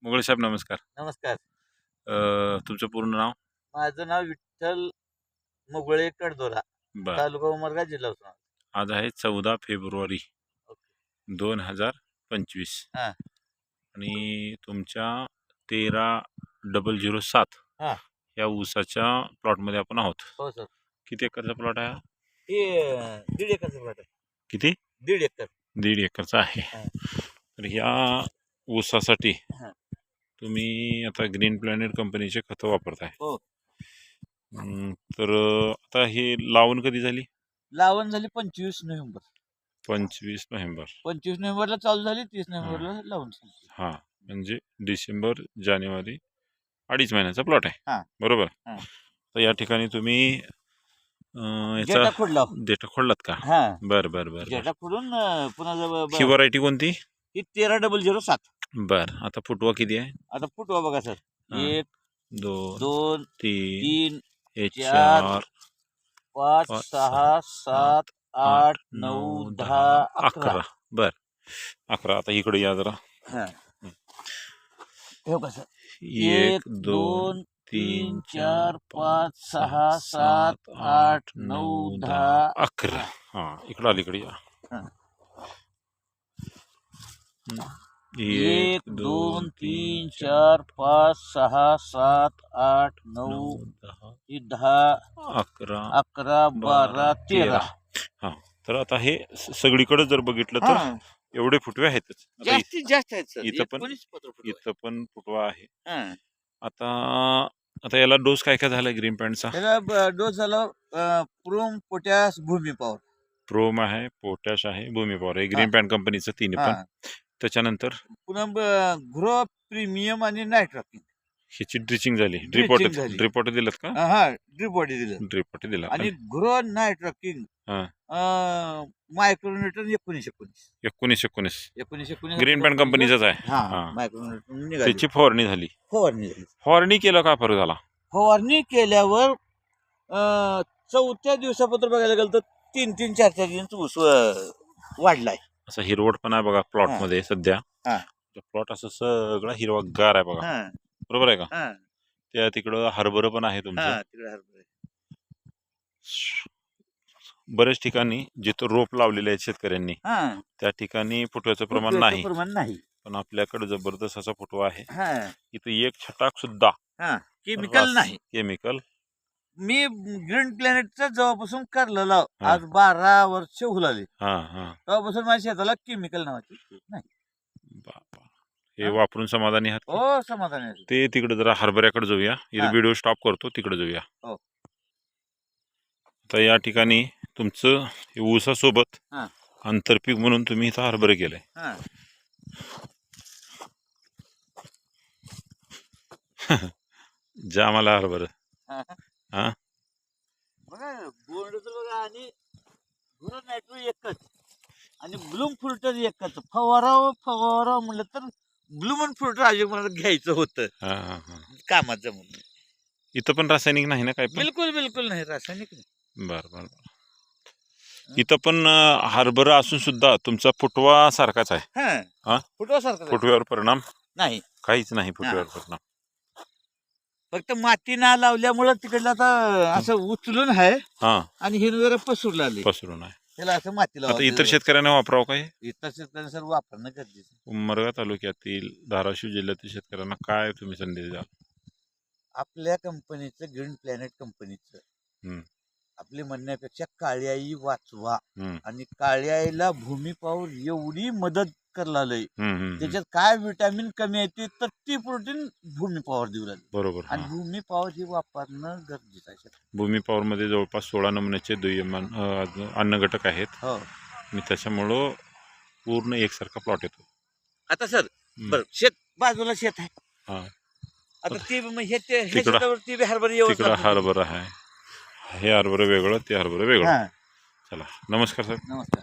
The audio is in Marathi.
मुगळे साहेब नमस्कार. नमस्कार. तुमचं पूर्ण नाव? माझं नाव विठ्ठल मुगळे कडदोरा, बर. तालुका उमरगा, जिल्हा उस्मानाबाद. आज आहे 14 फेब्रुवारी ओके. 2025 हा आणि तुमच्या 13,007 हा या ऊसाच्या प्लॉटमध्ये आपण आहोत. हो सर. किती एकरचा प्लॉट आहे? हे 1.5 एकरचं प्लॉट आहे. किती? 1.5 एकर. 1.5 एकरचा आहे. हा. तर ह्या ऊसासाठी हा. तुम्ही आता ग्रीन प्लॅनेट कंपनीचे खतं वापरताय. हो. तर आता हे लावण कधी झाली? लावण झाली 25 नोव्हेंबर. 25 नोव्हेंबर. 25 नोव्हेंबरला चालू झाली, 30 नोव्हेंबरला लावून झाली. हा, म्हणजे डिसेंबर जानेवारी 2.5 महिन्याचा प्लॉट आहे. हा. बरोबर. हा. तर या ठिकाणी तुम्ही याचा डेटा खोडला. डेटा खोडलात का? हा. बर बर बर. डेटा खोडून पुन्हा ही व्हरायटी कोणती? ही 13,007. बर. आता फुटवा किती आहे? आता फुटवा बघा सर. 1 2 2 3 3 4 5 5 6 7 8 9 10 11. बर. 11. आता इकडे या जरा. हा. हे बघा सर. 1 2 3 4 5 6 7 8 9 10 11. हा, इकडे अलीकडे या. हा. 1 1 2 3 4 5 6 7 8 9 10 11 11 12 13. हा. तर आता हे सगळीकडे जर बघितलं तर एवढे फुटवे आहेतच. जास्तीत जास्त आहेत सर. इथं पण 19 पत्र फुटवे. इथं पण फुटवा आहे. हा. आता याला डोस काय काय झालाय ग्रीन पॅन्टचा? त्याला डोस झाला प्रोम, पोटॅश, भूमी पॉवर. प्रोम आहे, पोटॅश आहे, भूमी पॉवर आहे. ग्रीन पॅन्ट कंपनीचं तिन्ही पण. त्याच्यानंतर पुन्हा ग्रो प्रीमियम आणि नायट्रॉकिंग ह्याची ड्रिचिंग झाली. ड्रिचिंग झाली. ड्रिपॉट दिलं का? हा, ड्रिप बॉडी दिलं. ड्रिपॉट दिला आणि ग्रो नायट्रॉकिंग मायक्रोन्यूटन 19 ग्रीन पॅन्ट कंपनीचाच आहे. हा, मायक्रोन्यूटन निघाली. त्याची फवारणी झाली. फवारणी केलं का फरक झाला? फवारणी केल्यावर 4थ्या दिवसापत्र बघायला गेलं तर 3-3, 4-4 इंच ऊस वाढलाय. असं हिरवट पण आहे बघा प्लॉट मध्ये सध्या. प्लॉट असं सगळं हिरवागार आहे बघा. बरोबर आहे का? त्या तिकडं हरभरा पण आहे तुमचं. बऱ्याच ठिकाणी जिथं रोप लावलेले आहेत शेतकऱ्यांनी त्या ठिकाणी फुटव्याचं प्रमाण नाही. पण आपल्याकडे जबरदस्त असा फुटवा आहे. इथं एक छटाक सुद्धा केमिकल नाही. केमिकल मी ग्रीन प्लॅनेटचा जेव्हापासून करलेला आज 12 वर्ष हुलाली तेव्हापासून माझ्या शेताला केमिकल नावाची नाही. हे वापरून समाधानी आहात? हो, समाधानी आहे. ते तिकडे जरा हरभऱ्याकडे जाऊया. इथे व्हिडिओ स्टॉप करतो, तिकडे जाऊया. तर या ठिकाणी तुमचं ऊसासोबत आंतरपीक म्हणून तुम्ही इथं हरभरे केलंय. जा मला हरभर. बघा बोर्डच बघा. आणि गुरु नायट्रो एकच आणि ब्लूम फिल्टर एकच. फवारा म्हणलं तर ब्लूमन फिल्टर अजून मला घ्यायचं होतं कामाचं म्हणून. इथं पण रासायनिक नाही ना काय? बिलकुल नाही, रासायनिक नाही. बर. इथं पण हरभरा असून सुद्धा तुमचा फुटवा सारखाच आहे. फुटव्यावर परिणाम नाही, काहीच नाही. फुटव्यावर परिणाम फक्त माती ना लावल्यामुळे तिकडलं आता असं उचलून आहे आणि हिरवेर पसरून आहे. त्याला असं माती लावलं. इतर शेतकऱ्यांना वापरावं काय? इतर शेतकऱ्यांना सर वापरणं गरजेचं. उमरगा तालुक्यातील धाराशिव जिल्ह्यातील शेतकऱ्यांना काय तुम्ही संदेश द्याल? आपल्या कंपनीचं ग्रीन प्लॅनेट कंपनीचं आपली म्हणण्यापेक्षा काळी आई वाचवा. आणि काळी आईला भूमी पॉवर एवढी मदत करलाय. त्याच्यात काय विटॅमिन कमी आहे तर ती प्रोटीन भूमी पॉवर देऊ लागली. बरोबर. आणि भूमी पॉवर ही वापरणं गरजेचं आहे. भूमी पॉवर मध्ये जवळपास 16 नमुन्याचे अन्न घटक आहेत. आणि त्याच्यामुळं पूर्ण एकसारखा प्लॉट येतो. आता सर बरं, शेत बाजूला शेत आहे. आता ते हरभरा आहे. हे हरभरा वेगळं, ते हरभरा वेगळं. चला, नमस्कार सर. नमस्कार.